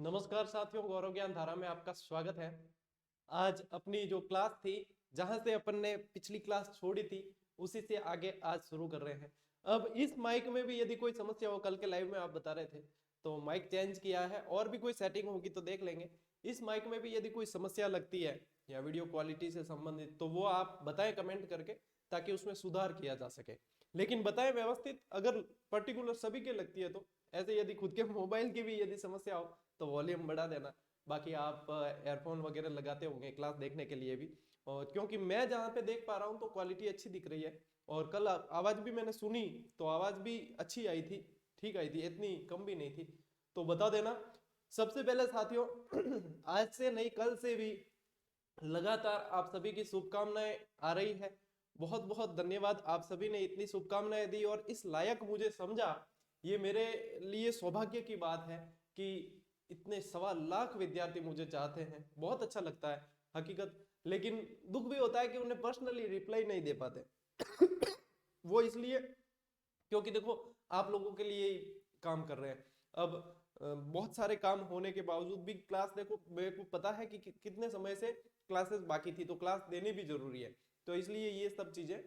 नमस्कार साथियों, गौरव ज्ञान धारा में आपका स्वागत है। आज अपनी जो क्लास थी, जहां से अपन ने पिछली क्लास छोड़ी थी, उसी से आगे आज शुरू कर रहे हैं। अब इस माइक में भी यदि कोई समस्या हो, कल के लाइव में आप बता रहे थे तो माइक चेंज किया है, और भी कोई सेटिंग होगी तो देख लेंगे। इस माइक में भी यदि कोई समस्या लगती है या वीडियो क्वालिटी से संबंधित, तो वो आप बताएं कमेंट करके, ताकि उसमें सुधार किया जा सके। लेकिन बताएं व्यवस्थित, अगर पर्टिकुलर सभी के लगती है तो। ऐसे यदि खुद के मोबाइल की भी यदि समस्या हो तो वॉल्यूम बढ़ा देना। बाकी आप एयरफोन वगैरह लगाते होंगे क्लास देखने के लिए भी, और क्योंकि मैं जहाँ पे देख पा रहा हूँ तो क्वालिटी अच्छी दिख रही है। और कल आवाज भी मैंने सुनी तो आवाज भी अच्छी आई थी, ठीक आई थी, इतनी कम भी नहीं थी। तो बता देना। सबसे पहले साथियों, आज से नहीं कल से भी लगातार आप सभी की शुभकामनाएं आ रही है। बहुत बहुत धन्यवाद, आप सभी ने इतनी शुभकामनाएं दी और इस लायक मुझे समझा। ये मेरे लिए सौभाग्य की बात है कि इतने 1.25 लाख विद्यार्थी मुझे चाहते हैं। बहुत अच्छा लगता है हकीकत। लेकिन दुख भी होता है कि उन्हें पर्सनली रिप्लाई नहीं दे पाते। वो इसलिए क्योंकि देखो, आप लोगों के लिए ही काम कर रहे हैं। अब बहुत सारे काम होने के बावजूद भी क्लास, देखो मेरे को पता है कि कितने समय से क्लासेस बाकी थी, तो क्लास देनी भी जरूरी है। तो इसलिए ये सब चीजें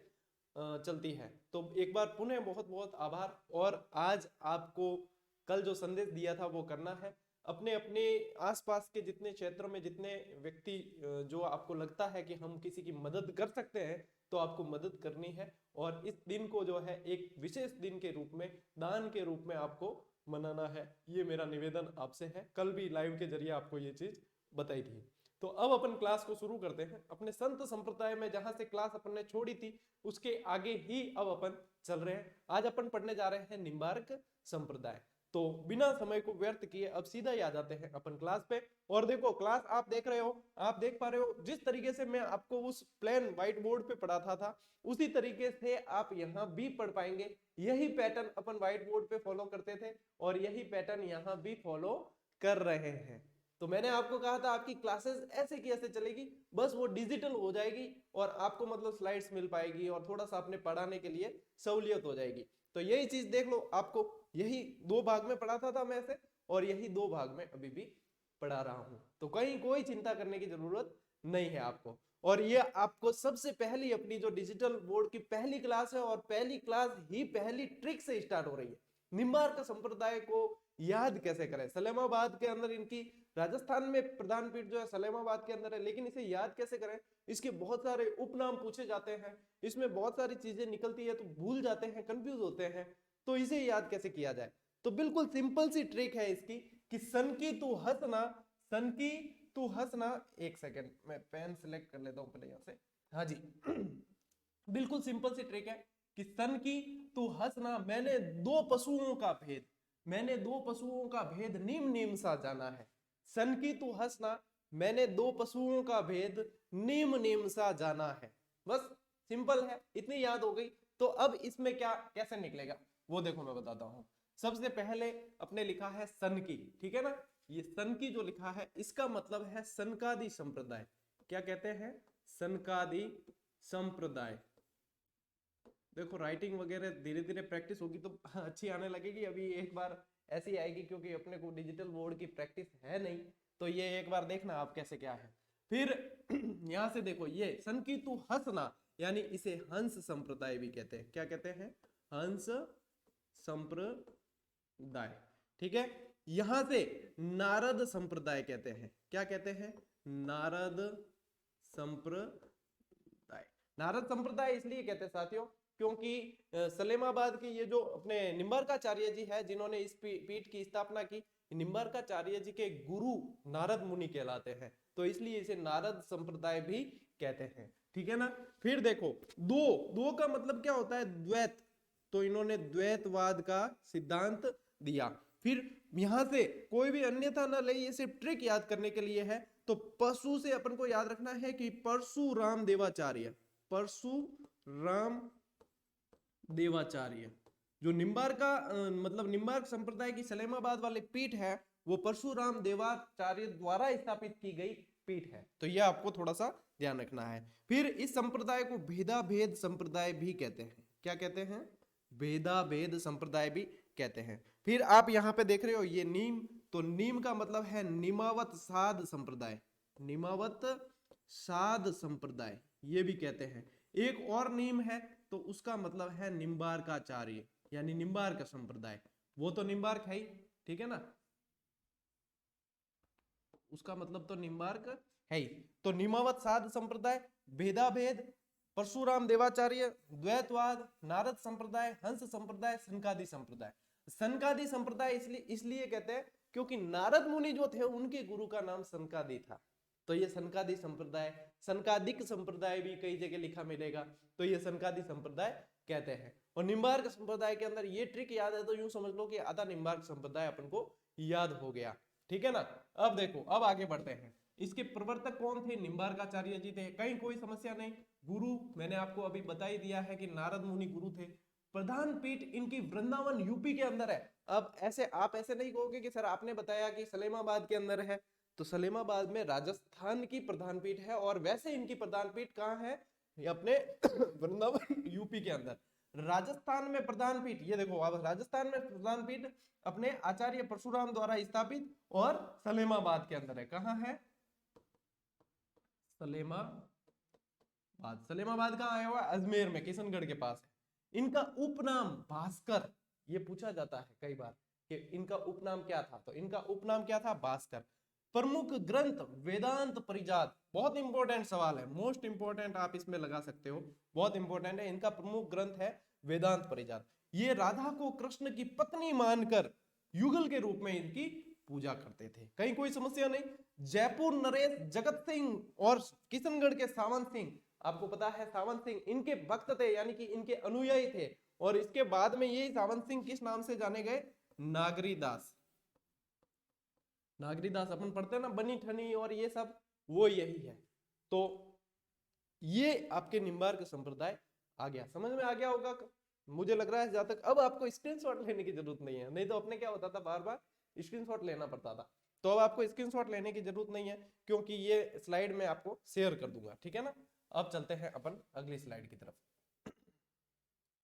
चलती है। तो एक बार पुनः बहुत बहुत आभार। और आज आपको कल जो संदेश दिया था वो करना है। अपने अपने आसपास के जितने क्षेत्र में जितने व्यक्ति जो आपको लगता है कि हम किसी की मदद कर सकते हैं, तो आपको मदद करनी है। और इस दिन को जो है एक विशेष दिन के रूप में, दान के रूप में आपको मनाना है। ये मेरा निवेदन आपसे है। कल भी लाइव के जरिए आपको ये चीज बताई थी। तो अब अपन क्लास को शुरू करते हैं। अपने संत संप्रदाय में जहां से क्लास अपन ने छोड़ी थी, उसके आगे ही अब अपन चल रहे हैं। आज अपन पढ़ने जा रहे हैं निम्बार्क संप्रदाय। तो बिना समय को व्यर्थ किए अब सीधा ही आ जाते हैं अपन क्लास पे। और देखो, क्लास आप देख रहे हो, आप देख पा रहे हो, जिस तरीके से मैं आपको उस प्लेन व्हाइट बोर्ड पे पढ़ाता था, उसी तरीके से आप यहाँ भी पढ़ पाएंगे। यही पैटर्न अपन व्हाइट बोर्ड पे फॉलो करते थे और यही पैटर्न यहाँ भी फॉलो कर रहे हैं। तो मैंने आपको कहा था आपकी क्लासेस ऐसे की ऐसे चलेगी, बस वो डिजिटल हो जाएगी और आपको मतलब स्लाइड्स मिल पाएगी और थोड़ा सा अपने पढ़ाने के लिए सहूलियत हो जाएगी। तो यही चीज देख लो, आपको यही 2 भाग में पढ़ाता था मैं ऐसे, और यही 2 भाग में अभी भी पढ़ा रहा हूं। तो कहीं कोई चिंता करने की जरूरत नहीं है आपको। और ये आपको सबसे पहली अपनी जो डिजिटल बोर्ड की पहली क्लास है, और पहली क्लास ही पहली ट्रिक से स्टार्ट हो रही है। निम्बार्क संप्रदाय को याद कैसे करें। सलेमाबाद के अंदर इनकी, राजस्थान में प्रधान पीठ जो है सलेमाबाद के अंदर है, लेकिन इसे याद कैसे करें। इसके बहुत सारे उपनाम पूछे जाते हैं, इसमें बहुत सारी चीजें निकलती है तो भूल जाते हैं, कंफ्यूज होते हैं। तो इसे याद कैसे किया जाए, तो बिल्कुल सिंपल सी ट्रिक है इसकी कि सन की तू हंसना, सन की तू हंसना। एक सेकेंड, मैं पेन सिलेक्ट कर लेता हूं पहले यहां से। हाँ जी। बिल्कुल सिंपल सी ट्रिक है कि सन की तू हंसना, मैंने 2 पशुओं का भेद, मैंने 2 पशुओं का भेद नीम नीम सा जाना है। सन की तू हंसना, मैंने 2 पशुओं का भेद नीम नीम सा जाना है। बस सिंपल है, इतनी याद हो गई। तो अब इसमें क्या कैसे निकलेगा वो देखो मैं बताता हूं। सबसे पहले अपने लिखा है सन की, ठीक है ना। ये सन की जो लिखा है, इसका मतलब है सनकादि संप्रदाय। क्या कहते हैं? सनकादि संप्रदाय। देखो राइटिंग वगैरह धीरे धीरे प्रैक्टिस होगी तो अच्छी आने लगेगी। अभी एक बार ऐसी आएगी क्योंकि अपने को डिजिटल बोर्ड की प्रैक्टिस है नहीं। तो ये एक बार देखना आप कैसे क्या है। फिर यहां से देखो, ये सन की तू हंसना, यानी इसे हंस संप्रदाय भी कहते हैं। क्या कहते हैं? हंस संप्रदाय। ठीक है। यहां से नारद संप्रदाय कहते हैं। क्या कहते हैं? नारद संप्रदाय। नारद संप्रदाय इसलिए कहते हैं साथियों, क्योंकि सलेमाबाद के ये जो अपने निम्बार्काचार्य जी है, जिन्होंने इस पीठ की स्थापना की, निम्बार्काचार्य जी के गुरु नारद मुनि कहलाते हैं। तो इसलिए इसे नारद संप्रदाय भी कहते हैं। ठीक है ना। फिर देखो, दो दो का मतलब क्या होता है? द्वैत। तो इन्होंने द्वैतवाद का सिद्धांत दिया। फिर यहां से कोई भी अन्यथा ना ले, ये सिर्फ ट्रिक याद करने के लिए है। तो पशु से अपन को याद रखना है कि परशुराम देवाचार्य, परशुराम देवाचार्य। जो निम्बार्क का मतलब निम्बार्क संप्रदाय की सलेमाबाद वाले पीठ है, वो परशुराम देवाचार्य द्वारा स्थापित की गई पीठ है। तो यह आपको थोड़ा सा ध्यान रखना है। फिर इस संप्रदाय को भेदा भेद संप्रदाय भी कहते हैं। क्या कहते हैं? भेदा भेद संप्रदाय भी कहते हैं। फिर आप यहाँ पे देख रहे हो ये नीम, तो नीम का मतलब है निमावत साध संप्रदाय, निमावत साध संप्रदाय ये भी कहते हैं। एक और नीम है तो उसका मतलब है निम्बार्काचार्य यानी निम्बार्क संप्रदाय, वो तो निम्बार्क है ही, ठीक है ना, उसका मतलब तो निम्बार्क है ही। तो निमावत साध संप्रदाय, भेदा भेद, परशुराम देवाचार्य, द्वैतवाद, नारद संप्रदाय, हंस संप्रदाय, सनकादि संप्रदाय। सनकादि संप्रदाय इसलिए कहते हैं क्योंकि नारद मुनि जो थे उनके गुरु का नाम सनकादि था, तो ये सनकादि संप्रदाय, सनकादिक संप्रदाय भी कई जगह लिखा मिलेगा, तो ये सनकादि संप्रदाय कहते हैं। और निम्बार्क संप्रदाय के अंदर ये ट्रिक याद है तो यूं समझ लो कि आधा निम्बार्क संप्रदाय अपन को याद हो गया, ठीक है ना। अब देखो, अब आगे बढ़ते हैं। इसके प्रवर्तक कौन थे? निम्बार्काचार्य जी थे, कहीं कोई समस्या नहीं। गुरु मैंने आपको अभी बता ही दिया है कि नारद मुनि गुरु थे। प्रधान पीठ इनकी वृंदावन यूपी के अंदर है। अब ऐसे आप ऐसे नहीं कहोगे कि सर आपने बताया कि सलेमाबाद के अंदर है, तो सलेमाबाद में राजस्थान की प्रधान पीठ है, और वैसे इनकी प्रधान पीठ कहाँ है? ये अपने वृंदावन यूपी के अंदर। राजस्थान में प्रधान पीठ, ये देखो, अब राजस्थान में प्रधान पीठ अपने आचार्य परशुराम द्वारा स्थापित और सलेमाबाद के अंदर है। कहाँ है? सलेमाबाद। सलेमाबाद कहाँ आया हुआ? अजमेर में, किशनगढ़ के पास है। इनका उपनाम भास्कर, ये पूछा जाता है कई बार कि इनका उपनाम क्या था, तो इनका उपनाम क्या था? भास्कर। प्रमुख ग्रंथ वेदांत परिजात, बहुत इंपॉर्टेंट सवाल है, मोस्ट इंपॉर्टेंट आप इसमें लगा सकते हो, बहुत इंपॉर्टेंट है। इनका प्रमुख ग्रंथ है वेदांत परिजात। ये राधा को कृष्ण की पत्नी मानकर युगल के रूप में इनकी पूजा करते थे, कहीं कोई समस्या नहीं। जयपुर नरेश जगत सिंह और किशनगढ़ के सावंत सिंह, आपको पता है सावंत सिंह इनके भक्त थे, यानी कि इनके अनुयायी थे, और इसके बाद में यही सावंत सिंह किस नाम से जाने गए? नागरीदास। नागरीदास अपन पढ़ते हैं ना, बनी ठनी और ये सब, वो यही है। तो ये आपके निम्बार्क संप्रदाय आ गया, समझ में आ गया होगा मुझे लग रहा है जहां तक। अब आपको स्क्रीनशॉट लेने की जरूरत नहीं है, नहीं तो अपने क्या होता था, बार बार स्क्रीनशॉट लेना पड़ता था। तो अब आपको स्क्रीनशॉट लेने की जरूरत नहीं है, क्योंकि ये स्लाइड में आपको शेयर कर दूंगा, ठीक है ना। अब चलते हैं अपन अगली स्लाइड की तरफ।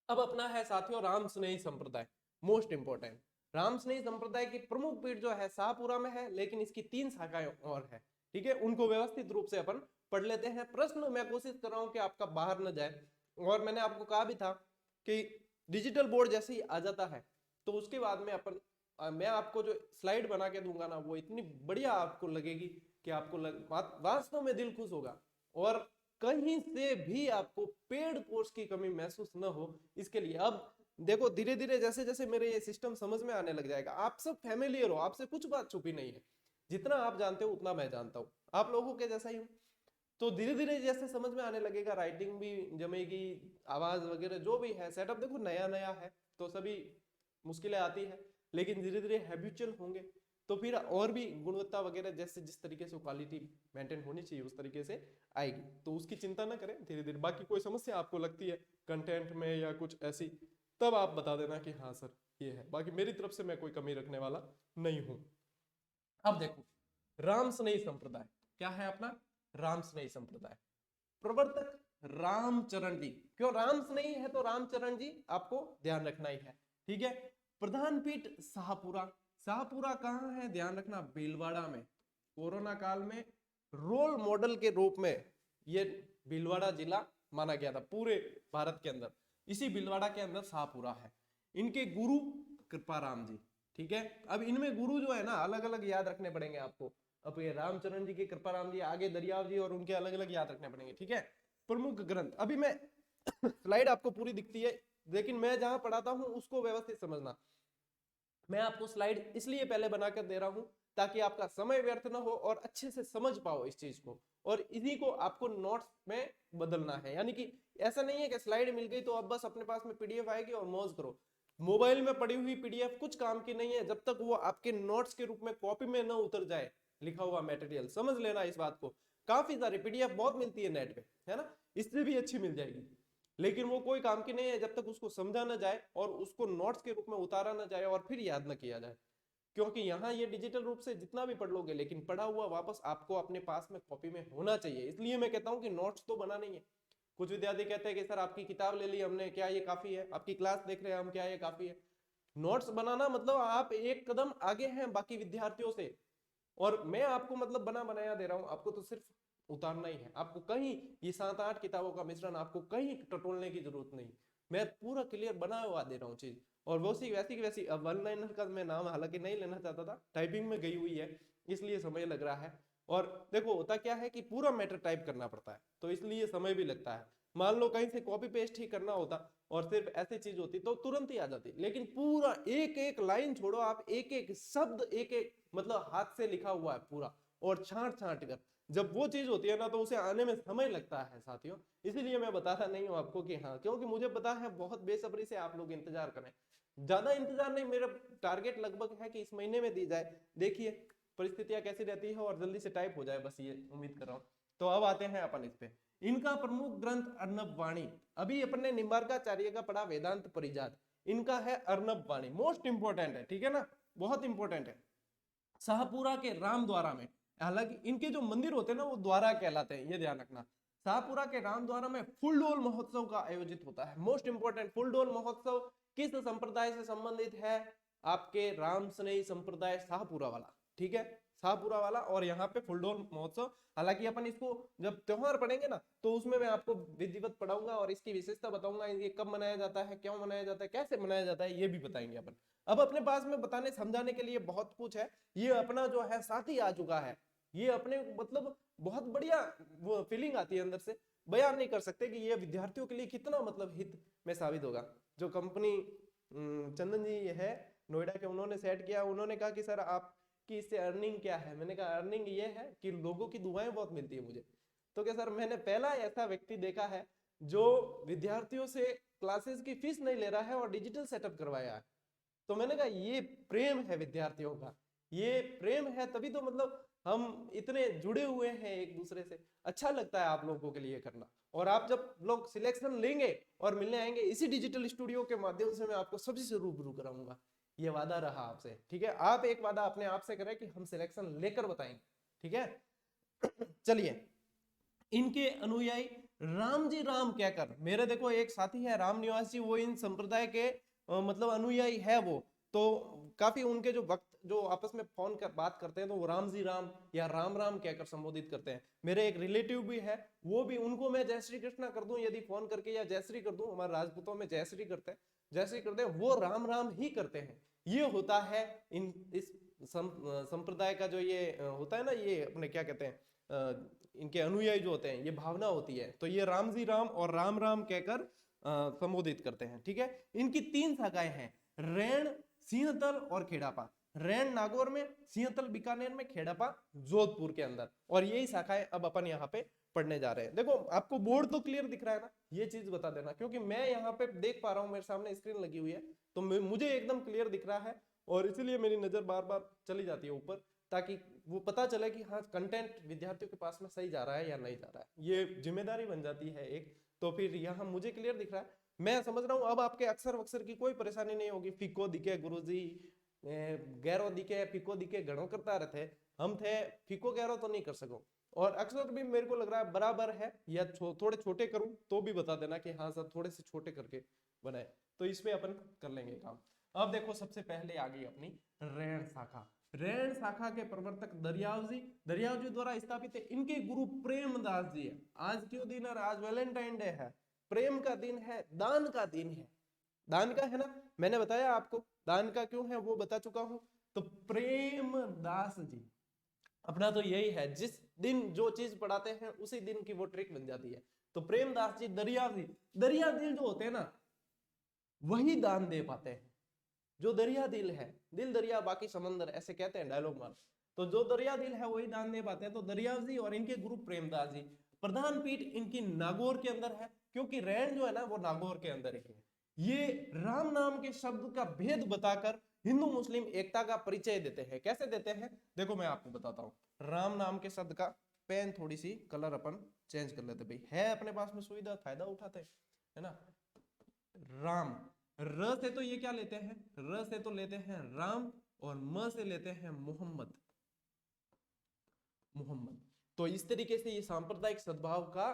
अब अपना है साथियों राम स्नेही संप्रदाय, मोस्ट इंपोर्टेंट। राम स्नेही संप्रदाय की प्रमुख पीठ जो है शाहपुरा में है, लेकिन इसकी 3 शाखाएं और है, ठीक है। उनको व्यवस्थित रूप से अपन पढ़ लेते हैं। प्रश्न मैं कोशिश कर रहा हूं कि आपका बाहर न जाए, और मैंने आपको कहा भी था कि डिजिटल बोर्ड जैसे ही आ जाता है तो उसके बाद में अपन मैं आपको जो स्लाइड बना के दूंगा ना, वो इतनी बढ़िया आपको लगेगी कि आपको वास्तव में दिल खुश होगा, और कहीं से भी आपको पेड कोर्स की कमी महसूस न हो, इसके लिए। अब देखो, धीरे धीरे जैसे जैसे मेरे ये सिस्टम समझ में आने लग जाएगा, आप सब फैमिलियर हो, आपसे कुछ बात छुपी नहीं है, जितना आप जानते हो उतना मैं जानता हूँ, आप लोगों के जैसा ही हूँ। तो धीरे धीरे जैसे समझ में आने लगेगा, राइटिंग भी जमेगी, आवाज वगैरह जो भी है, सेटअप देखो नया नया है तो सभी मुश्किलें आती है, लेकिन धीरे धीरे हैबिचुअल होंगे तो फिर और भी गुणवत्ता वगैरह जैसे जिस तरीके से क्वालिटी मेंटेन होनी चाहिए उस तरीके से आएगी, तो उसकी चिंता ना करें, धीरे धीरे। बाकी कोई समस्या आपको लगती है कंटेंट में या कुछ ऐसी, तब आप बता देना कि हाँ सर ये है, बाकी मेरी तरफ से मैं कोई कमी रखने वाला नहीं हूं। अब देखो, राम स्नेही संप्रदाय क्या है अपना? राम स्नेही संप्रदाय, प्रवर्तक रामचरण जी। क्यों राम स्नेही है? तो रामचरण जी आपको ध्यान रखना ही है, ठीक है। प्रधान पीठ शाहपुरा। शाहपुरा कहाँ है? ध्यान रखना, भीलवाड़ा में। कोरोना काल में रोल मॉडल के रूप में ये भीलवाड़ा जिला माना गया था पूरे भारत के अंदर, इसी भीलवाड़ा के अंदर शाहपुरा है। इनके गुरु कृपाराम जी, ठीक है। अब इनमें गुरु जो है ना अलग अलग याद रखने पड़ेंगे आपको। अब ये रामचरण जी के कृपाराम जी, आगे दरियाव जी, और उनके अलग अलग याद रखने पड़ेंगे, ठीक है। प्रमुख ग्रंथ, अभी मैं स्लाइड आपको पूरी दिखती है, लेकिन मैं जहां पढ़ाता हूं उसको व्यवस्थित समझना। मैं आपको स्लाइड इसलिए पहले बनाकर दे रहा हूं ताकि आपका समय व्यर्थ ना हो और अच्छे से समझ पाओ इस चीज को, और इसी को आपको नोट्स में बदलना है। यानी कि ऐसा नहीं है कि स्लाइड मिल गई तो अब बस अपने पास में पीडीएफ आएगी और मौज करो। मोबाइल में पड़ी हुई पीडीएफ कुछ काम की नहीं है जब तक वो आपके नोट्स के रूप में कॉपी में न उतर जाए लिखा हुआ मटेरियल। समझ लेना इस बात को, काफी सारी पीडीएफ बहुत मिलती है नेट पे, है ना, इससे भी अच्छी मिल जाएगी, लेकिन वो कोई काम की नहीं है जब तक उसको समझा ना जाए और उसको नोट्स के रूप में उतारा ना जाए और फिर याद ना किया जाए। क्योंकि यहाँ ये डिजिटल रूप से जितना भी पढ़ लोगे, लेकिन पढ़ा हुआ वापस आपको अपने पास में कॉपी में होना चाहिए। इसलिए मैं कहता हूँ कि नोट्स तो बना नहीं है, कुछ विद्यार्थी कहते हैं कि सर आपकी किताब ले ली हमने, क्या ये काफी है? आपकी क्लास देख रहे हैं हम, क्या ये काफी है? नोट्स बनाना मतलब आप एक कदम आगे हैं बाकी विद्यार्थियों से, और मैं आपको मतलब बना बनाया दे रहा हूं, आपको तो सिर्फ उतारना ही है। आपको कहीं ये 7-8 किताबों का मिश्रण आपको कहीं टटोलने की जरूरत नहीं, मैं पूरा क्लियर बना हुआ दे रहा हूँ चीज। और वैसी वैसी की वैसी, अब वन लाइनर का मैं नाम हालांकि नहीं लेना चाहता था, टाइपिंग में गई हुई है इसलिए समय लग रहा है। और देखो होता क्या है कि पूरा मैटर टाइप करना पड़ता है, तो इसलिए समय भी लगता है। मान लो कहीं से कॉपी पेस्ट ही करना होता और सिर्फ ऐसी चीज होती तो तुरंत ही आ जाती, लेकिन पूरा एक एक लाइन छोड़ो आप, एक एक शब्द, एक एक मतलब हाथ से लिखा हुआ है पूरा, और छांट छांट कर जब वो चीज होती है ना तो उसे आने में समय लगता है साथियों। इसीलिए मैं बताता नहीं हूं आपको कि हाँ, क्योंकि मुझे पता है बहुत बेसब्री से आप लोग इंतजार करें। ज्यादा इंतजार नहीं, मेरा टारगेट लगभग है कि इस महीने में दी जाए। देखिए परिस्थितियां कैसी रहती है और जल्दी से टाइप हो जाए, बस ये उम्मीद कर रहा हूँ। तो अब आते हैं अपन इस पे। इनका प्रमुख ग्रंथ अर्नब वाणी। अभी अपन ने निम्बार्काचार्य का पढ़ा वेदांत परिजात, इनका है अर्नब वाणी, मोस्ट इंपोर्टेंट है, ठीक है ना, बहुत इंपोर्टेंट है। शाहपुरा के राम द्वारा में, हालांकि इनके जो मंदिर होते हैं ना वो द्वारा कहलाते हैं, ये ध्यान रखना। शाहपुरा के राम द्वारा में फूलडोल महोत्सव का आयोजित होता है, मोस्ट इंपोर्टेंट। फूलडोल महोत्सव किस संप्रदाय से संबंधित है? आपके राम स्नेही संप्रदाय शाहपुरा वाला, ठीक है, शाहपुरा वाला। और यहाँ पे फूलडोल महोत्सव, हालांकि अपन इसको जब त्योहार पढ़ेंगे ना तो उसमें मैं आपको विधिवत पढ़ाऊंगा और इसकी विशेषता बताऊंगा, ये कब मनाया जाता है, क्यों मनाया जाता है, कैसे मनाया जाता है, ये भी बताएंगे अपन। अब अपने पास में बताने समझाने के लिए बहुत कुछ है, ये अपना जो है साथी आ चुका है, ये अपने मतलब बहुत बढ़िया वो फीलिंग आती है अंदर से, बयान नहीं कर सकते कि ये विद्यार्थियों के लिए कितना मतलब हित में साबित होगा। जो कंपनी चंदन जी है नोएडा के, उन्होंने सेट किया, उन्होंने कहा कि सर आपकी इससे अर्निंग क्या है? मैंने कहा अर्निंग ये है कि लोगों की दुआएं बहुत मिलती है मुझे। तो क्या सर, मैंने पहला ऐसा व्यक्ति देखा है जो विद्यार्थियों से क्लासेस की फीस नहीं ले रहा है और डिजिटल सेटअप करवाया है। तो मैंने कहा ये प्रेम है विद्यार्थियों का, ये प्रेम है, तभी तो मतलब हम इतने जुड़े हुए हैं एक दूसरे से। अच्छा लगता है आप लोगों के लिए करना। और आप जब लोग सिलेक्शन लेंगे और मिलने आएंगे इसी डिजिटल स्टूडियो के माध्यम से, मैं आपको सभी से रूबरू कराऊंगा, ये वादा रहा आपसे, ठीक है। आप एक वादा अपने आप से करें कि हम सिलेक्शन लेकर बताएंगे, ठीक है। चलिए, इनके अनुयायी राम जी राम कहकर, मेरे देखो एक साथी है राम निवासी, वो इन संप्रदाय के मतलब अनुयायी है वो, तो काफी उनके जो वक्त जो आपस में फोन कर बात करते हैं तो वो राम जी राम या राम राम कहकर संबोधित करते हैं। मेरे एक रिलेटिव भी है, वो भी, उनको मैं जय श्री कृष्णा कर दूं यदि फोन करके, या जय श्री कर दूं, हमारे राजपूतों में जय श्री करते हैं, जय श्री करते हैं, वो राम राम ही करते हैं। ये होता है इन इस संप्रदाय का जो ये होता है ना, ये अपने क्या कहते हैं, इनके अनुयायी जो होते हैं, ये भावना होती है। तो ये राम जी राम और राम राम कहकर संबोधित करते हैं, ठीक है। इनकी 3 शाखाएं हैं, रैण, सिंहतल और खेड़ापा। रैण नागौर में, सिंहतल बीकानेर में, खेड़ापा जोधपुर के अंदर। और यही शाखाएं अब अपन यहाँ पे पढ़ने जा रहे हैं। देखो आपको बोर्ड तो क्लियर दिख रहा है ना, ये चीज बता देना, क्योंकि मैं यहाँ पे देख पा रहा हूँ, मेरे सामने स्क्रीन लगी हुई है, तो मुझे एकदम क्लियर दिख रहा है, और इसीलिए मेरी नजर बार बार चली जाती है ऊपर, ताकि वो पता चले कि हाँ कंटेंट विद्यार्थियों के पास में सही जा रहा है या नहीं जा रहा है। ये जिम्मेदारी बन जाती है एक, तो फिर यहाँ मुझे क्लियर दिख रहा है, मैं समझ रहा हूँ। अब आपके अक्षर वक्षर की कोई परेशानी नहीं होगी। फीको दिखे गुरुजी, गैरो दिखे, फीको दिखे, गणों करता रहते हम थे, फीको गैरो तो नहीं कर सको। और अक्षर भी मेरे को लग रहा है बराबर है, या थोड़े छोटे करूं तो भी बता देना कि हाँ सर थोड़े से छोटे करके बनाए, तो इसमें अपन कर लेंगे काम। अब देखो सबसे पहले आ गई अपनी रैण शाखा। रैण शाखा के प्रवर्तक दरियाव जी द्वारा स्थापित है। इनके गुरु प्रेमदास जी है। आज क्यों दिन है? आज वैलेंटाइन डे है, प्रेम का दिन है, दान का दिन है, दान का है ना, मैंने बताया आपको दान का क्यों है वो बता चुका हूं। तो प्रेमदास जी अपना तो यही है, जिस दिन जो चीज पढ़ाते हैं उसी दिन की वो ट्रिक बन जाती है। तो प्रेमदास जी, दरिया दिल जो होते हैं ना वही दान दे पाते हैं। जो दरिया दिल है, दिल दरिया बाकी समंदर, ऐसे कहते हैं डायलॉग मार, तो जो दरिया दिल है वही दान दे पाते हैं। तो दरिया जी और इनके गुरु प्रेमदास जी। प्रधान पीठ इनकी नागौर के अंदर है, क्योंकि रैण जो है ना वो नागौर के अंदर ही है। ये राम नाम के शब्द का भेद बताकर हिंदू मुस्लिम एकता का परिचय देते हैं। कैसे देते हैं देखो मैं आपको बताता हूं। राम नाम के शब्द का पेन थोड़ी सी कलर अपन चेंज कर लेते भाई, है अपने पास में सुविधा, फायदा उठाते है ना। राम, र से तो ये क्या लेते हैं, र से तो लेते हैं राम, और म से लेते हैं मोहम्मद, मोहम्मद। तो इस तरीके से ये सांप्रदायिक सद्भाव का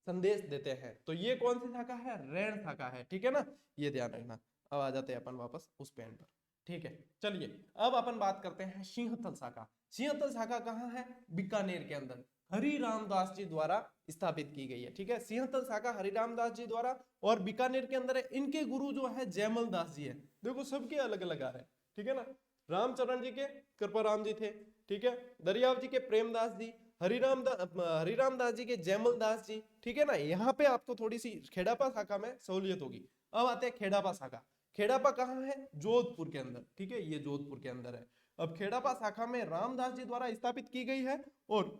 संदेश देते हैं। तो ये कौन सी शाखा है? ऋण शाखा है, ठीक है ना, ये ध्यान रखना। अब आ जाते हैं अपन वापस उस पेन पर, ठीक है। चलिए अब अपन बात करते हैं सिंहतल शाखा। सिंहतल शाखा कहाँ है? बीकानेर के अंदर हरि रामदास जी द्वारा स्थापित की गई है, ठीक है। सिंहतल शाखा हरि रामदास जी द्वारा और बीकानेर के अंदर है। इनके गुरु जो है जयमल दास जी है। देखो सबके अलग अलग आ रहे हैं, ठीक है ना। रामचरण जी के कृपाराम जी थे, ठीक है। दरियाव जी के प्रेमदास जी, हरिराम दास जी के जयमल दास जी, ठीक है ना। यहाँ पे आपको थोड़ी सी खेड़ापा शाखा में सहूलियत होगी। अब आते हैं खेड़ापा शाखा। खेड़ापा कहाँ है? जोधपुर के अंदर, ठीक है, ये जोधपुर के अंदर है। अब खेड़ापा शाखा में रामदास जी द्वारा स्थापित की गई है और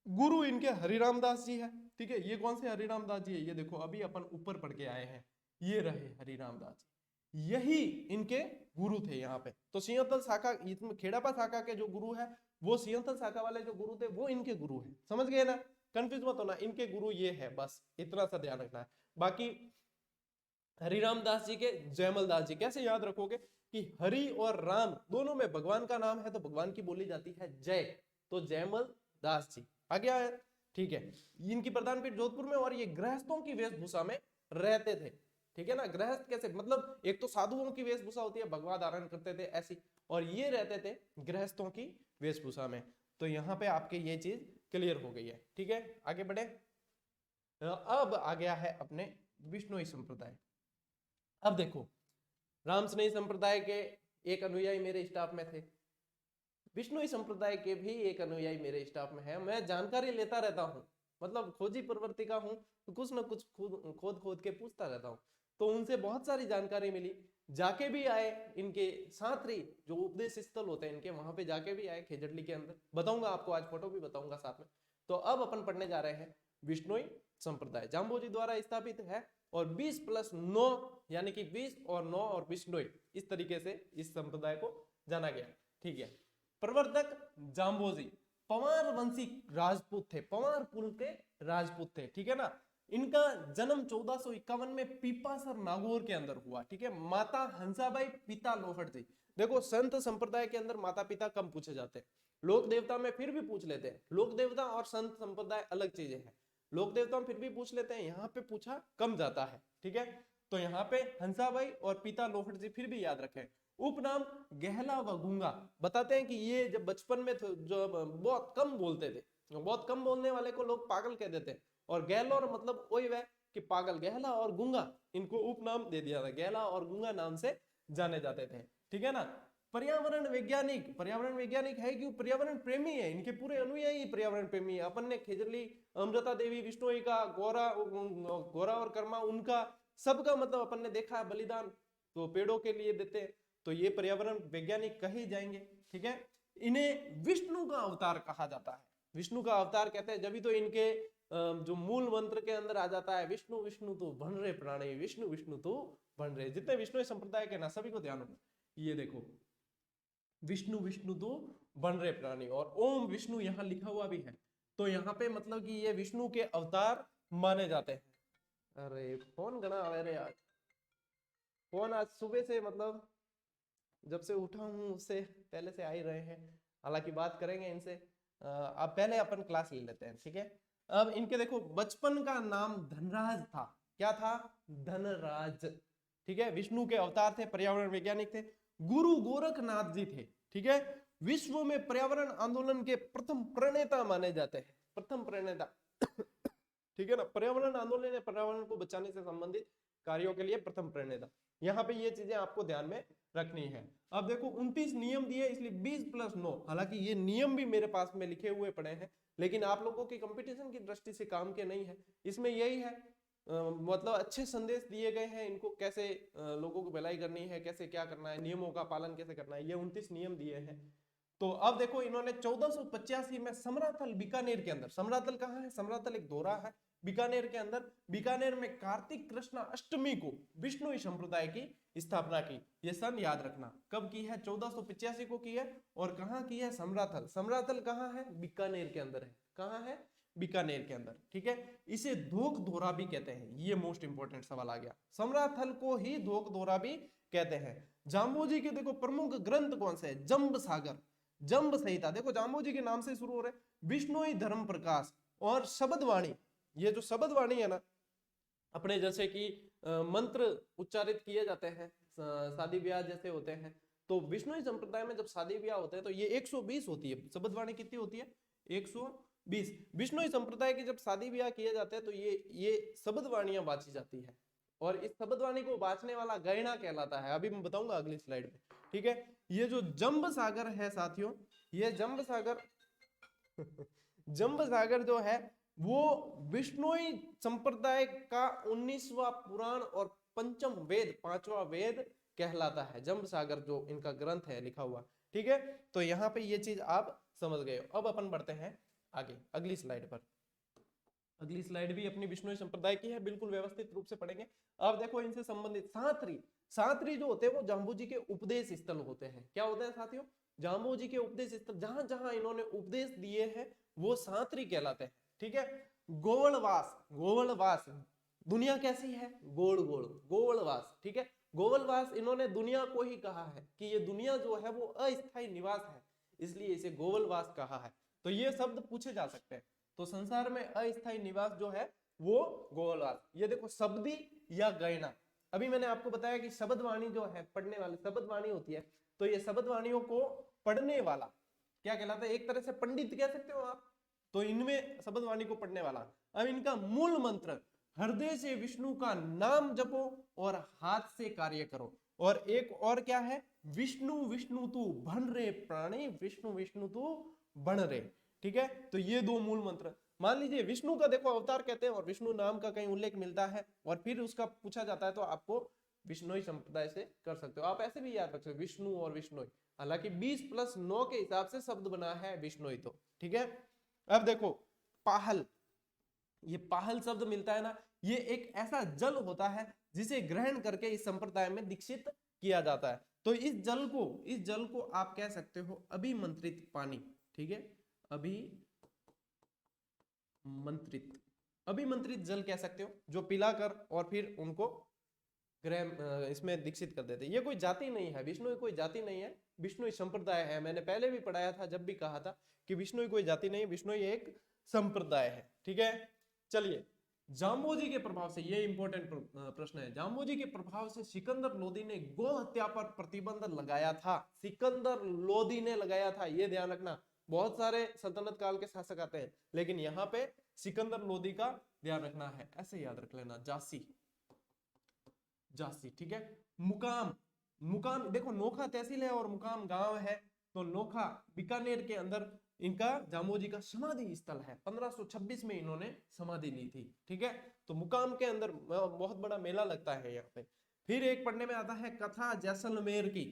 गुरु इनके हरिराम दास जी है, ठीक है। ये कौन से हरिराम दास जी है? ये देखो अभी अपन ऊपर पढ़ के आए हैं, ये रहे हरिराम दास जी, यही इनके गुरु थे यहाँ पे। तो सिंहतल शाखा, इसमें खेड़ापा शाखा के जो गुरु है वो सिंहतल शाखा वाले जो गुरु थे वो इनके गुरु है। समझ गए ना, कंफ्यूज मत होना, इनके गुरु ये है, बस इतना सा ध्यान रखना है। बाकी हरिराम दास जी के जयमल दास जी कैसे याद रखोगे कि हरि और राम दोनों में भगवान का नाम है तो भगवान की बोली जाती है जय, तो जयमल दास जी आ गया है, ठीक है। इनकी प्रधान पीठ जोधपुर में और ये गृहस्थों की वेशभूषा में रहते थे, ठीक है ना। गृहस्थ कैसे, मतलब एक तो साधुओं की वेशभूषा होती है, भगवा धारण करते थे ऐसी, और ये रहते थे गृहस्थों की वेशभूषा में। तो यहाँ पे आपके ये चीज क्लियर हो गई है, ठीक है। आगे बढ़े। अब आ गया है अपने विष्णुई संप्रदाय। अब देखो रामस्नेही संप्रदाय के एक अनुयायी मेरे स्टाफ में थे, विष्णुई संप्रदाय के भी एक अनुयायी मेरे स्टाफ में है। मैं जानकारी लेता रहता हूँ, मतलब खोजी प्रवृत्ति का हूँ, तो कुछ ना कुछ खोद खोद के पूछता रहता हूँ। तो उनसे बहुत सारी जानकारी मिली, जाके भी आए इनके साथ ही जो उपदेश स्थल होते हैं इनके, वहां पे जाके भी आए खेजड़ली के अंदर। बताऊंगा आपको, आज फोटो भी बताऊंगा साथ में। तो अब अपन पढ़ने जा रहे हैं विष्णुई संप्रदाय, जाम्बोजी द्वारा स्थापित है और 20+9 यानी कि 20 और 9 और विष्णुई, इस तरीके से इस संप्रदाय को जाना गया, ठीक है। प्रवर्तक जाम्बोजी पवार वंशी राजपूत थे, पवार कुल के राजपूत थे, ठीक है ना। इनका जन्म 1451 में पीपासर नागौर के अंदर हुआ, ठीक है। माता हंसाबाई, पिता लोहट जी। देखो संत संप्रदाय के अंदर माता पिता कम पूछे जाते हैं, लोक देवता में फिर भी पूछ लेते हैं। लोक देवता और संत संप्रदाय अलग चीजें हैं, लोक देवता में फिर भी पूछ लेते हैं, यहाँ पे पूछा कम जाता है, ठीक है। तो यहाँ पे हंसाबाई और पिता लोहट जी फिर भी याद रखें। उपनाम गहला व गूंगा, बताते हैं कि ये जब बचपन में जो बहुत कम बोलते थे, बहुत कम बोलने वाले को लोग पागल कह देते हैं, और गहलोर मतलब वही वह कि पागल, गहला और गूंगा इनको उपनाम दे दिया था, गहला और गूंगा नाम से जाने जाते थे, ठीक है ना। पर्यावरण वैज्ञानिक, पर्यावरण वैज्ञानिक है कि पर्यावरण प्रेमी है, इनके पूरे अनुयायी पर्यावरण प्रेमी है। अपन ने खेजरली अमृता देवी विष्णुई का, गोरा और कर्मा उनका सबका मतलब अपन ने देखा है, बलिदान तो पेड़ों के लिए देते हैं, तो ये पर्यावरण वैज्ञानिक कहे जाएंगे, ठीक है। इन्हें विष्णु का अवतार कहा जाता है, विष्णु का अवतार कहते हैं, जब तो इनके जो मूल मंत्र के अंदर आ जाता है विष्णु विष्णु तो बन रहे प्राणी, विष्णु विष्णु तो बन रहे। जितने विष्णु संप्रदाय के ना सभी को ध्यान होगा, ये देखो विष्णु विष्णु तो बन रहे प्राणी, और ओम विष्णु यहाँ लिखा हुआ भी है। तो यहाँ पे मतलब कि ये विष्णु के अवतार माने जाते हैं। अरे फोन गना, अरे यार फोन आज सुबह से मतलब जब से उठा हूं उससे पहले से आ ही रहे हैं, हालांकि बात करेंगे इनसे। अब पहले अपन क्लास ले लेते हैं, ठीक है। अब इनके देखो बचपन का नाम धनराज था, क्या था? धनराज, ठीक है। विष्णु के अवतार थे, पर्यावरण वैज्ञानिक थे, गुरु गोरखनाथ जी थे, ठीक है। विश्व में पर्यावरण आंदोलन के प्रथम प्रणेता माने जाते हैं, प्रथम प्रणेता ठीक है ना। पर्यावरण आंदोलन, पर्यावरण को बचाने से संबंधित कार्यों के लिए प्रथम प्रणेता। यहाँ पे ये चीजें आपको ध्यान में रखनी है। अब देखो 29 नियम दिए, इसलिए 20+9, हालांकि ये नियम भी मेरे पास में लिखे हुए पड़े हैं, लेकिन आप लोगों की कंपटीशन की दृष्टि से काम के नहीं है। इसमें यही है मतलब अच्छे संदेश दिए गए हैं, इनको कैसे लोगों को भलाई करनी है, कैसे क्या करना है, नियमों का पालन कैसे करना है, ये 29 नियम दिए हैं। तो अब देखो इन्होंने 1485 में समरातल बीकानेर के अंदर, समरातल कहाँ है? समरातल एक दोरा है बीकानेर के अंदर, बीकानेर में कार्तिक कृष्ण अष्टमी को विष्णुई संप्रदाय की स्थापना की। ये सन याद रखना, कब की है? 1485 को की है, और कहाँ की है? समरातल। समरातल कहाँ है? बीकानेर के अंदर है। कहाँ है? बीकानेर के अंदर, ठीक है। इसे धोक धोरा भी कहते हैं, ये मोस्ट इंपोर्टेंट सवाल आ गया, समराथल को ही धोक धोरा भी कहते हैं। जाम्बोजी के देखो प्रमुख ग्रंथ कौन से है? जम्ब सागर, जम्ब संहिता, देखो जाम्बोजी के नाम से शुरू हो रहे, विष्णुई धर्म प्रकाश और शब्दवाणी, ये जो शब्द वाणी है ना, अपने जैसे कि मंत्र उच्चारित किए जाते हैं, शादी ब्याह जैसे होते हैं, तो विष्णुई संप्रदाय में जब शादी ब्याह होते हैं तो ये 120 होती है। शब्द वाणी कितनी होती है? 120। विष्णुई संप्रदाय के जब शादी ब्याह किए जाते हैं तो ये शब्द वाणियां बांची जाती है, और इस शब्द वाणी को बांचने वाला गैणा कहलाता है। अभी मैं बताऊंगा अगली स्लाइड में, ठीक है। ये जो जंब सागर है साथियों, ये जंब सागर जंब सागर जो है वो विष्णुई संप्रदाय का 19वां पुराण और पंचम वेद, 5वां वेद कहलाता है। जंब सागर जो इनका ग्रंथ है लिखा हुआ, ठीक है। तो यहाँ पे ये चीज आप समझ गए हो। अब अपन बढ़ते हैं आगे अगली स्लाइड पर। अगली स्लाइड भी अपनी विष्णुई संप्रदाय की है, बिल्कुल व्यवस्थित रूप से पढ़ेंगे। अब देखो इनसे संबंधित सांत्री, सांत्री जो होते हैं वो जाम्बू जी के उपदेश स्थल होते हैं। क्या होते हैं साथियों? जाम्बू जी के उपदेश स्थल, जहां जहां इन्होंने उपदेश दिए हैं वो सांत्री कहलाते हैं, ठीक है। गोवलवास, गोवलवास, दुनिया कैसी है? गोल गोल, गोवलवास, ठीक है। गोवलवास इन्होंने दुनिया को ही कहा है कि ये दुनिया जो है वो अस्थायी निवास है, इसलिए इसे गोवलवास कहा है। तो ये शब्द पूछे जा सकते हैं। तो संसार में अस्थायी निवास जो है वो गोवलवास। ये देखो शब्दी या गैणा, अभी मैंने आपको बताया कि शब्द वाणी जो है पढ़ने वाली शब्द वाणी होती है, तो ये शब्द वाणियों को पढ़ने वाला क्या कहलाता है? एक तरह से पंडित कह सकते हो आप। तो इनमें शब्द वाणी को पढ़ने वाला। अब इनका मूल मंत्र, हृदय से विष्णु का नाम जपो और हाथ से कार्य करो। और एक और क्या है? विष्णु विष्णु तू बन रे प्राणी, विष्णु विष्णु तू बन रे, ठीक है। तो ये दो मूल मंत्र। मान लीजिए विष्णु का देखो अवतार कहते हैं और विष्णु नाम का कहीं उल्लेख मिलता है और फिर उसका पूछा जाता है, तो आपको विष्णुई संप्रदाय से कर सकते हो। आप ऐसे भी याद रख सकते हो विष्णु और विष्णुई, हालांकि 20 + 9 के हिसाब से शब्द बना है विष्णुई, तो ठीक है। अब देखो पाहल, ये पाहल शब्द मिलता है ना, ये एक ऐसा जल होता है जिसे ग्रहण करके इस संप्रदाय में दीक्षित किया जाता है। तो इस जल को आप कह सकते हो अभिमंत्रित पानी, ठीक है। अभिमंत्रित जल कह सकते हो, जो पिलाकर और फिर उनको ग्रह इसमें दीक्षित कर देते। ये कोई जाति नहीं है, विष्णु कोई जाति नहीं है, विष्णु संप्रदाय है। मैंने पहले भी पढ़ाया था जब भी कहा था कि विष्णु कोई जाति नहीं है, विष्णु एक संप्रदाय है, ठीक है। चलिए, जाम्बोजी के प्रभाव से, ये इंपॉर्टेंट प्रश्न है, जाम्बोजी के प्रभाव से सिकंदर लोदी ने गौ हत्या पर प्रतिबंध लगाया था। सिकंदर लोदी ने लगाया था, ये ध्यान रखना। बहुत सारे सल्तनत काल के शासक आते हैं, लेकिन यहाँ पे सिकंदर लोदी का ध्यान रखना है, ऐसे याद रख लेना। जासी, जासी, ठीक है। मुकाम, मुकाम देखो नोखा तहसील है और मुकाम गांव है, तो नोखा बीकानेर के अंदर इनका जाम्बोजी का समाधि स्थल है। 1526 में इन्होंने समाधि ली थी, ठीक है। तो मुकाम के अंदर बहुत बड़ा मेला लगता है यहाँ पे। फिर एक पढ़ने में आता है कथा जैसलमेर की,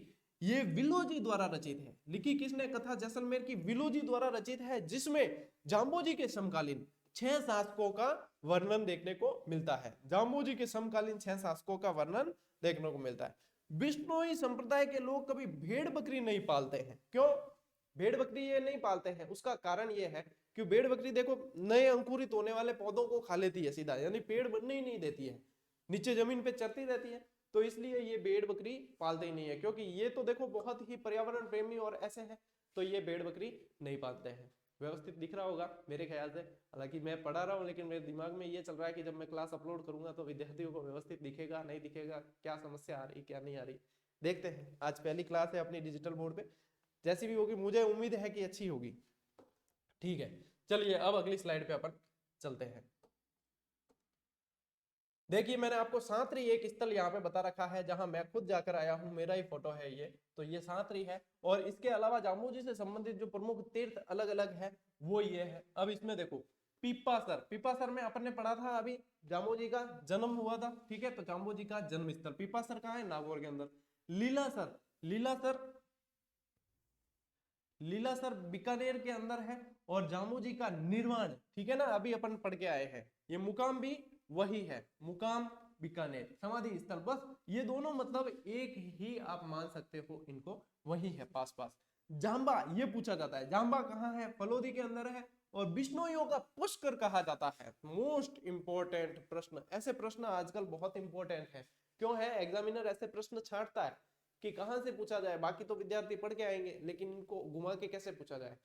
ये विलोजी द्वारा रचित है। लिखी किसने? कथा जैसलमेर की विलोजी द्वारा रचित है, जिसमें जाम्बोजी के समकालीन 6 शासकों का वर्णन देखने को मिलता है। जाम्बोजी के समकालीन 6 शासकों का वर्णन देखने को मिलता है। विष्णुई संप्रदाय के लोग कभी भेड़ बकरी नहीं पालते हैं। क्यों भेड़ बकरी ये नहीं पालते हैं? उसका कारण ये है कि भेड़ बकरी देखो नए अंकुरित होने वाले पौधों को खा लेती है सीधा, यानी पेड़ बनने ही नहीं देती है, नीचे जमीन पे चरती रहती है। तो इसलिए ये भेड़ बकरी पालते ही नहीं है, क्योंकि ये तो देखो बहुत ही पर्यावरण प्रेमी और ऐसे हैं, तो ये भेड़ बकरी नहीं पालते हैं। व्यवस्थित दिख रहा होगा मेरे ख्याल से, हालांकि मैं पढ़ा रहा हूँ लेकिन मेरे दिमाग में ये चल रहा है कि जब मैं क्लास अपलोड करूंगा तो विद्यार्थियों को व्यवस्थित दिखेगा नहीं दिखेगा, क्या समस्या आ रही क्या नहीं आ रही, देखते हैं। आज पहली क्लास है अपनी डिजिटल बोर्ड पे, जैसी भी होगी मुझे उम्मीद है कि अच्छी होगी, ठीक है। चलिए अब अगली स्लाइड पे अपन चलते हैं। देखिए मैंने आपको सांतरी एक स्थल यहाँ पे बता रखा है जहां मैं खुद जाकर आया हूँ, मेरा ही फोटो है ये, तो ये सांतरी है। और इसके अलावा जाम्बोजी से संबंधित जो प्रमुख तीर्थ अलग अलग है वो ये है। अब इसमें देखो पीपासर, पीपासर में अपन ने पढ़ा था अभी जाम्बोजी का जन्म हुआ था, ठीक है। तो जाम्बोजी का जन्म स्थल पीपासर कहाँ है? नागौर के अंदर। लीलासर, लीलासर, लीलासर बीकानेर के अंदर है। और जाम्बोजी का निर्वाण, ठीक है ना, अभी अपन पढ़ के आए हैं। ये मुकाम भी वही है, मुकाम बीकानेर समाधि स्थल, बस ये दोनों मतलब एक ही आप मान सकते हो इनको, वही है पास पास। जाम्बा ये पूछा जाता है, जाम्बा कहाँ है? फलोदी के अंदर है। और बिश्नोइयों का पुष्कर कहा जाता है। मोस्ट इंपोर्टेंट प्रश्न, ऐसे प्रश्न आजकल बहुत इंपॉर्टेंट है। क्यों है? एग्जामिनर ऐसे प्रश्न छांटता है कि कहां से पूछा जाए, बाकी तो विद्यार्थी पढ़ के आएंगे लेकिन इनको घुमा के कैसे पूछा जाए।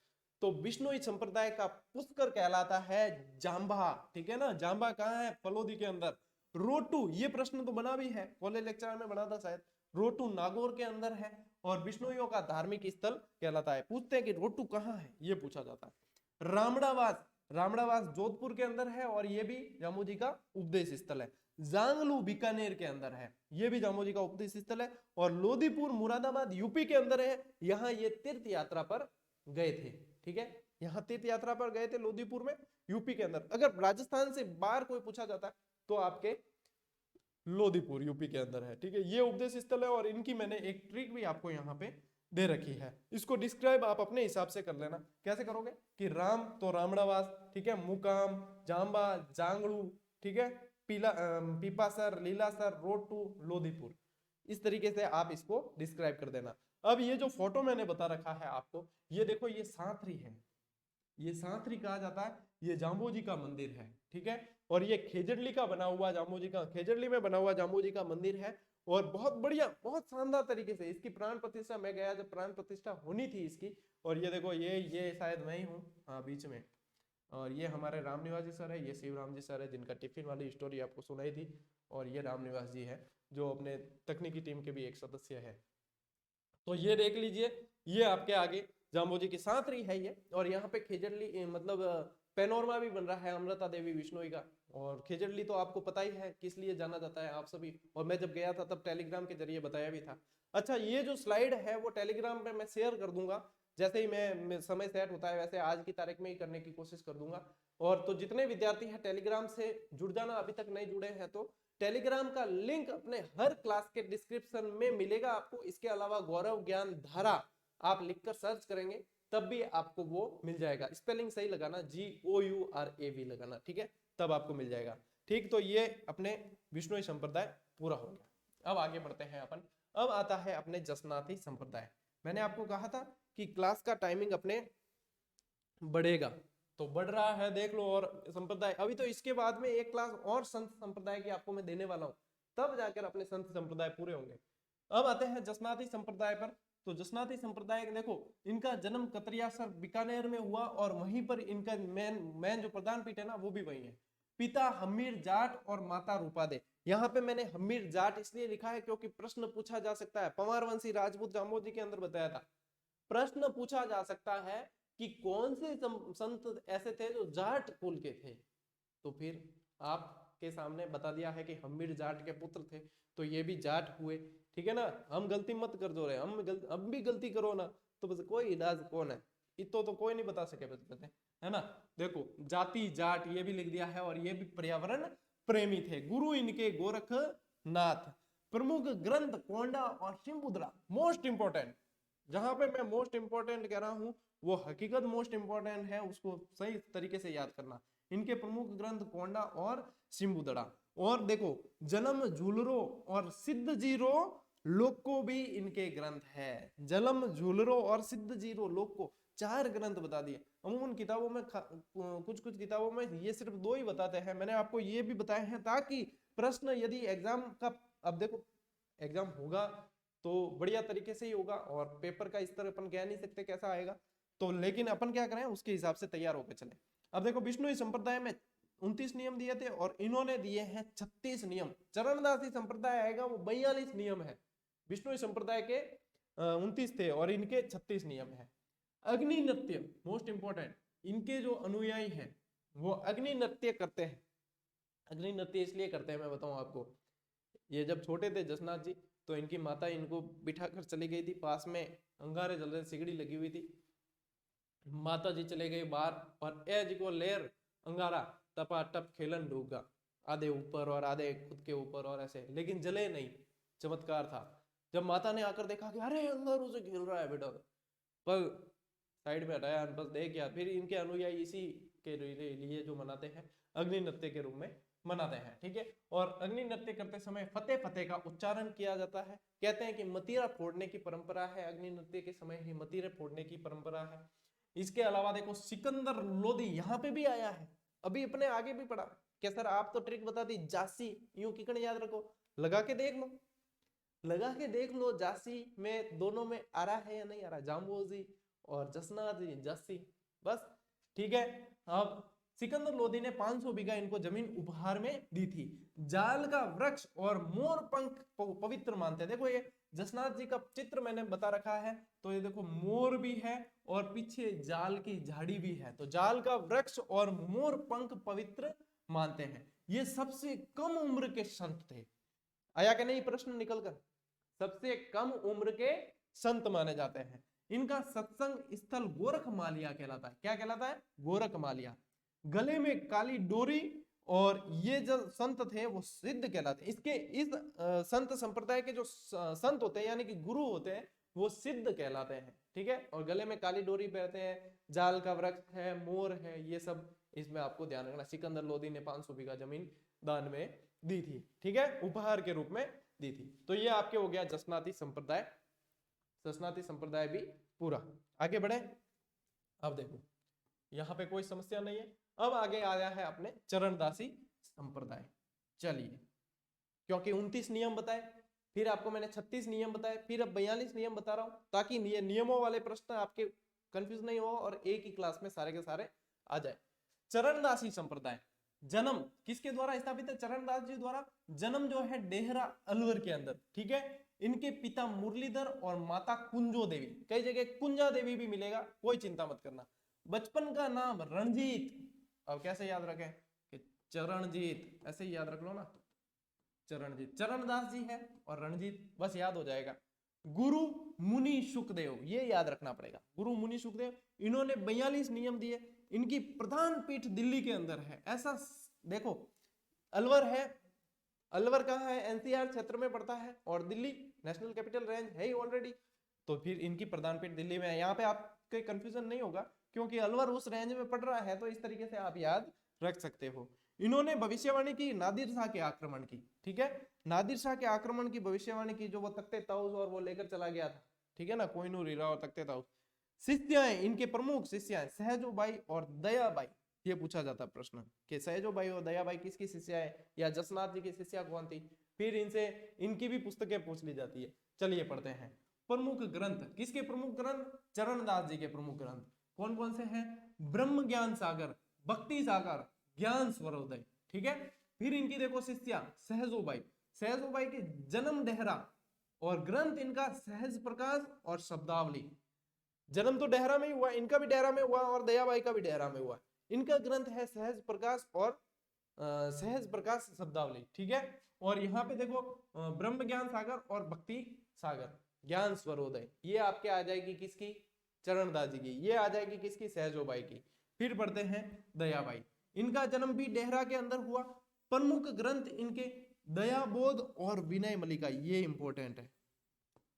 तो बिश्नोई संप्रदाय का पुष्कर कहलाता है जांबा, ठीक है ना। जांबा कहाँ है? फलोदी के अंदर। रोटू, ये प्रश्न तो बना भी है, कॉलेज लेक्चर में बना था शायद। रोटू नागौर के अंदर है और बिश्नोइयों का धार्मिक स्थल कहलाता है। पूछते हैं कि रोटू कहाँ है, ये पूछा जाता है। रामड़ावास, रामड़ावास जोधपुर के अंदर है और ये भी जामू जी का उपदेश स्थल है। जांगलू बीकानेर के अंदर है, ये भी जामू जी का उपदेश स्थल है। और लोधीपुर मुरादाबाद यूपी के अंदर है, यहाँ ये तीर्थ यात्रा पर गए थे, ठीक है। यहाँ तीर्थ यात्रा पर गए थे लोधीपुर में, यूपी के अंदर। अगर राजस्थान से बाहर कोई पूछा जाता है तो आपके लोधीपुर यूपी के अंदर है, ठीक है। ये उपदेश स्थल है और इनकी मैंने एक ट्रिक भी आपको यहाँ पे दे रखी है, इसको डिस्क्राइब आप अपने हिसाब से कर लेना। कैसे करोगे कि राम तो रामड़ावास, ठीक है, मुकाम, जांबा, जांगड़ू, ठीक है, पीपासर, लीलासर, रोटू, लोधीपुर, इस तरीके से आप इसको डिस्क्राइब कर देना। अब ये जो फोटो मैंने बता रखा है आपको, ये देखो, ये सांथरी है, ये सांथरी कहा जाता है, ये जाम्बू जी का मंदिर है, ठीक है। और ये खेजड़ली का बना हुआ जाम्बू जी का, खेजड़ली में बना हुआ जाम्बू जी का मंदिर है और बहुत बढ़िया, बहुत शानदार तरीके से इसकी प्राण प्रतिष्ठा, मैं गया जब प्राण प्रतिष्ठा होनी थी इसकी। और ये देखो, ये शायद मैं ही हूँ, हाँ, बीच में। और ये हमारे रामनिवास जी सर है, ये शिवराम जी सर है, जिनका टिफिन वाली स्टोरी आपको सुनाई थी। और ये रामनिवास जी है, जो अपने तकनीकी टीम के भी एक सदस्य है। तो ये देख लीजिए, ये आपके आगे जाम्बू जी की सांथरी है ये। और यहाँ पे खेजड़ली, मतलब पेनोरमा भी बन रहा है अमृता देवी बिश्नोई का। और खेजड़ली तो आपको पता ही है किस लिए जाना जाता है आप सभी, और मैं जब गया था तब टेलीग्राम के जरिए बताया भी था। अच्छा, ये जो स्लाइड है वो टेलीग्राम पे मैं शेयर कर दूंगा, जैसे ही मैं समय सेट होता है वैसे आज की तारीख में ही करने की कोशिश कर दूंगा। और तो जितने विद्यार्थी हैं टेलीग्राम से जुड़ जाना, अभी तक नहीं जुड़े हैं तो टेलीग्राम का लिंक अपने हर क्लास के डिस्क्रिप्शन में मिलेगा आपको। इसके अलावा गौरव ज्ञान धारा आप लिखकर सर्च करेंगे तब भी आपको वो मिल जाएगा। स्पेलिंग सही लगाना, GOURAV लगाना, ठीक है, तब आपको मिल जाएगा। ठीक, तो ये अपने बिश्नोई संप्रदाय पूरा हो गया। अब आगे बढ़ते हैं अपन। अब आता है अपने जसनाथी संप्रदाय। मैंने आपको कहा था कि क्लास का टाइमिंग अपने बढ़ेगा, तो बढ़ रहा है, देख लो। और संप्रदाय, अभी तो इसके बाद में एक क्लास और संत संप्रदाय की आपको मैं देने वाला हूं, तब जाकर अपने संत संप्रदाय पूरे होंगे। अब आते हैं जसनाथी संप्रदाय पर। तो जसनाथी संप्रदाय देखो, इनका जन्म कतरियासर बीकानेर में हुआ और वहीं पर इनका मेन जो प्रधान पीठ है ना, वो भी वही है। पिता हमीर जाट और माता रूपा दे। यहाँ पे मैंने हमीर जाट इसलिए लिखा है क्योंकि प्रश्न पूछा जा सकता है, पंवारवंशी राजपूत जाम्बू जी के अंदर बताया था, प्रश्न पूछा जा सकता है कि कौन से संत ऐसे थे जो जाट कुल के थे। तो फिर आपके सामने बता दिया है कि हमीर जाट के पुत्र थे, तो ये भी जाट हुए, ठीक है ना। हम गलती मत कर दो रहे, हम भी गलती करो ना, तो बस कोई इलाज कौन है, इतो तो कोई नहीं बता सके बता, है ना। देखो, जाति जाट ये भी लिख दिया है। और ये भी पर्यावरण प्रेमी थे। गुरु इनके गोरखनाथ। प्रमुख ग्रंथ कोंडा और शिवमुद्रा। मोस्ट इंपोर्टेंट, जहां पे मैं मोस्ट इंपोर्टेंट कह रहा हूं वो हकीकत मोस्ट इंपोर्टेंट है, उसको सही तरीके से याद करना। इनके प्रमुख ग्रंथ कोंडा और सिम्बुदड़ा। और देखो, जन्म झूलरो और सिद्ध जीरो लोको भी इनके ग्रंथ है। जन्म झूलरो और सिद्ध जीरो लोको, 4 ग्रंथ बता दिए। अमूमन किताबों में कुछ कुछ किताबों में ये सिर्फ 2 ही बताते हैं, मैंने आपको ये भी बताए हैं ताकि प्रश्न यदि एग्जाम का, अब देखो एग्जाम होगा तो बढ़िया तरीके से ही होगा, और पेपर का स्तर अपन कह नहीं सकते कैसा आएगा, तो लेकिन अपन क्या करें उसके हिसाब से तैयार होकर चले। अब देखो, बिश्नोई संप्रदाय में 29 नियम दिए थे और इन्होंने दिए हैं 36 नियम। चरणदासी संप्रदाय आएगा वो 42 नियम है, बिश्नोई संप्रदाय के 29 थे और इनके 36 नियम है। अग्नि नृत्य मोस्ट इंपोर्टेंट, इनके जो अनुयायी हैं वो अग्नि नृत्य करते हैं। अग्नि नृत्य इसलिए करते हैं मैं बताऊं आपको, ये जब छोटे थे जसनाथ जी, तो इनकी माता इनको बिठा कर चली गई थी, पास में अंगारे जल रहे, सिगड़ी लगी हुई थी, माता जी चले गए बाहर और ए जी को लेर अंगारा तपा टप खेलन डूबा, आधे ऊपर और आधे खुद के ऊपर और ऐसे, लेकिन जले नहीं। चमत्कार था, जब माता ने आकर देखा कि अरे अंगारों से खेल रहा है बेटा, पर साइड में हटाया, बस देख गया। फिर इनके अनुयायी इसी के लिए जो मनाते हैं अग्नि नृत्य के रूप में मनाते हैं, ठीक है। और अग्नि नृत्य करते समय फतेह फतेह का उच्चारण किया जाता है। कहते हैं कि मतीरा फोड़ने की परंपरा है, अग्नि नृत्य के समय ही मतीरे फोड़ने की परंपरा है। इसके अलावा देखो, सिकंदर लोदी यहाँ पे भी आया है, अभी अपने आगे भी पढ़ा। क्या सर आप तो ट्रिक बता दी, जासी यूं किकड़ याद रखो, लगा के देख लो, लगा के देख लो, जासी में दोनों में आ रहा है या नहीं आ रहा, जाम्बोजी और जसनाथ जी, जासी बस, ठीक है। अब सिकंदर लोदी ने 500 बीघा इनको जमीन उपहार में दी थी। जाल का वृक्ष और मोर पंख पवित्र मानते हैं। देखो ये जसनाथ जी का चित्र मैंने बता रखा है, तो ये देखो मोर भी है और पीछे जाल की झाड़ी भी है, तो जाल का वृक्ष और मोर पंख पवित्र मानते हैं। ये सबसे कम उम्र के संत थे। आया कि नहीं प्रश्न निकल कर? सबसे कम उम्र के संत माने जाते हैं। इनका सत्संग स्थल गोरखमालिया कहलाता है। क्या कहलाता है? गोरखमालिया। गले में काली डोरी, और ये जो संत थे वो सिद्ध कहलाते हैं। इसके इस संत संप्रदाय के जो संत होते हैं यानी कि गुरु होते हैं वो सिद्ध कहलाते हैं, ठीक है। और गले में काली डोरी पहनते हैं, जाल का वृक्ष है, मोर है, ये सब इसमें आपको ध्यान रखना। सिकंदर लोदी ने 500 बीघा जमीन दान में दी थी, ठीक है, उपहार के रूप में दी थी। तो ये आपके हो गया जसनाती संप्रदाय। जसनाती संप्रदाय भी पूरा। आगे बढ़े। अब देखो यहाँ पे कोई समस्या नहीं है। अब आगे आया है अपने चरणदासी संप्रदाय। चलिए, क्योंकि 29 नियम बताए, फिर आपको मैंने 36 नियम बताए, फिर अब 42 नियम बता रहा हूं, ताकि ये नियमों वाले प्रश्न आपके कंफ्यूज नहीं हो और एक ही क्लास में सारे के सारे आ जाए। चरणदासी संप्रदाय जन्म किसके द्वारा स्थापित है? चरणदास जी द्वारा। जन्म जो है डेहरा अलवर के अंदर, ठीक है। इनके पिता मुरलीधर और माता कुंजो देवी, कई जगह कुंजा देवी भी मिलेगा, कोई चिंता मत करना। बचपन का नाम रणजीत। अब कैसे याद रखें कि चरणजीत, ऐसे ही याद रख लो ना, चरणजीत। चरणदास जी है और रणजीत, बस याद हो जाएगा। गुरु मुनि सुखदेव, ये याद रखना पड़ेगा, गुरु मुनि सुखदेव। इन्होंने 42 नियम दिए। इनकी प्रधान पीठ दिल्ली के अंदर है। ऐसा देखो, अलवर है, अलवर कहाँ है? एनसीआर क्षेत्र में पड़ता है, और दिल्ली नेशनल कैपिटल रेंज है ही ऑलरेडी, तो फिर इनकी प्रधान पीठ दिल्ली में है। यहाँ पे आपके कंफ्यूजन नहीं होगा, क्योंकि अलवर उस रेंज में पड़ रहा है, तो इस तरीके से आप याद रख सकते हो। इन्होंने भविष्यवाणी की नादिर शाह के आक्रमण की, ठीक है, नादिर शाह के आक्रमण की भविष्यवाणी की, जो वो तख्ते ताउस और वो लेकर चला गया था, ठीक है ना, कोहिनूर हीरा और तख्ते ताउस। शिष्याएं, इनके प्रमुख शिष्याएं सहजोबाई और दयाबाई। ये पूछा जाता प्रश्न कि सहजोबाई और दयाबाई किसकी शिष्याएं, या जसनाथ जी की शिष्या कौन थी? फिर इनसे इनकी भी पुस्तकें पूछ ली जाती है। चलिए पढ़ते हैं। प्रमुख ग्रंथ, किसके प्रमुख ग्रंथ? चरणदास जी के प्रमुख ग्रंथ कौन कौन से हैं? ब्रह्म ज्ञान सागर, भक्ति सागर, ज्ञान स्वरोदय, ठीक है। फिर इनकी देखो शिष्या सहजोबाई, सहजोबाई के जन्म डेहरा, और ग्रंथ इनका सहज प्रकाश और शब्दावली। जन्म तो डेहरा में ही हुआ, इनका भी डेहरा में हुआ और दयाबाई का भी डेहरा में हुआ। इनका ग्रंथ है सहज प्रकाश और सहज प्रकाश शब्दावली, ठीक है। और यहाँ पे देखो ब्रह्म ज्ञान सागर और भक्ति सागर, ज्ञान स्वरोदय, ये आपके आ जाएगी किसकी? चरणदास जी की। ये आ जाएगी किसकी? सहजोबाई की। फिर पढ़ते हैं दयाबाई, इनका जन्म भी डेहरा के अंदर हुआ। प्रमुख ग्रंथ इनके दयाबोध और विनय मलिका, ये इंपॉर्टेंट है,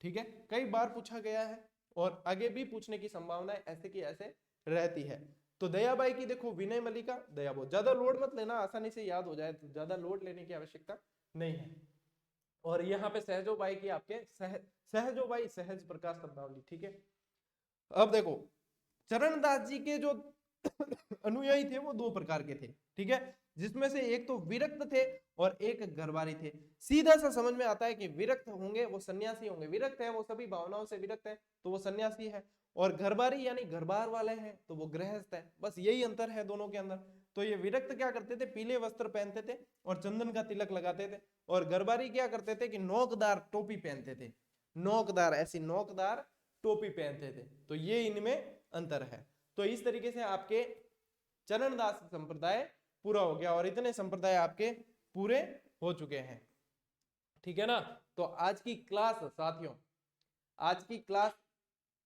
ठीक है, कई बार पूछा गया है और आगे भी पूछने की संभावना ऐसे की ऐसे रहती है। तो दयाबाई की देखो विनय मलिका, दयाबोध। ज्यादा लोड मत लेना, आसानी से याद हो जाए, तो ज्यादा लोड लेने की आवश्यकता नहीं है। और यहाँ पे सहजोबाई की आपके सहजोबाई सहज प्रकाश शब्दावली, ठीक है। अब देखो चरणदास जी के जो अनुयायी थे वो दो प्रकार के थे, ठीक है, जिसमें से एक तो विरक्त थे और एक घरबारी थे। सीधा सा समझ में आता है कि विरक्त होंगे वो सन्यासी होंगे, विरक्त है वो सभी भावनाओं से विरक्त है तो वो सन्यासी है, और घरबारी यानी घरबार वाले हैं तो वो गृहस्थ है। बस यही अंतर है दोनों के अंदर। तो ये विरक्त क्या करते थे? पीले वस्त्र पहनते थे और चंदन का तिलक लगाते थे, और घरबारी क्या करते थे कि नोकदार टोपी पहनते थे, नोकदार, ऐसी नोकदार टोपी पहनते थे। तो ये इनमें अंतर है। तो इस तरीके से आपके चरणदास संप्रदाय पूरा हो गया, और इतने संप्रदाय आपके पूरे हो चुके हैं, ठीक है ना। तो आज की क्लास साथियों, आज की क्लास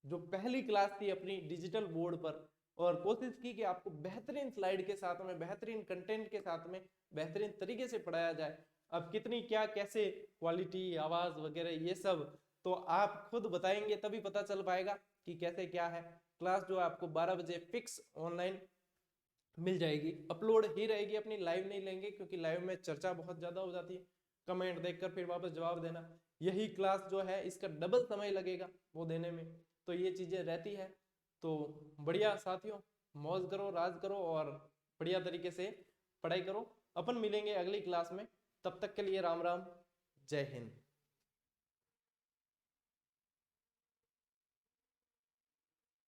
जो पहली क्लास थी अपनी डिजिटल बोर्ड पर, और कोशिश की कि आपको बेहतरीन स्लाइड के साथ में, बेहतरीन कंटेंट के साथ में, बेहतरीन तरीके से पढ़ाया जाए। अब कितनी क्या कैसे क्वालिटी, आवाज वगैरह ये सब तो आप खुद बताएंगे, तभी पता चल पाएगा कि कैसे क्या है। क्लास जो आपको 12 बजे फिक्स ऑनलाइन मिल जाएगी, अपलोड ही रहेगी अपनी, लाइव नहीं लेंगे, क्योंकि लाइव में चर्चा बहुत ज्यादा हो जाती है, कमेंट देखकर फिर वापस जवाब देना। यही क्लास जो है इसका डबल समय लगेगा वो देने में, तो ये चीजें रहती है। तो बढ़िया साथियों, मौज करो, राज करो और बढ़िया तरीके से पढ़ाई करो। अपन मिलेंगे अगली क्लास में, तब तक के लिए राम राम, जय हिंद।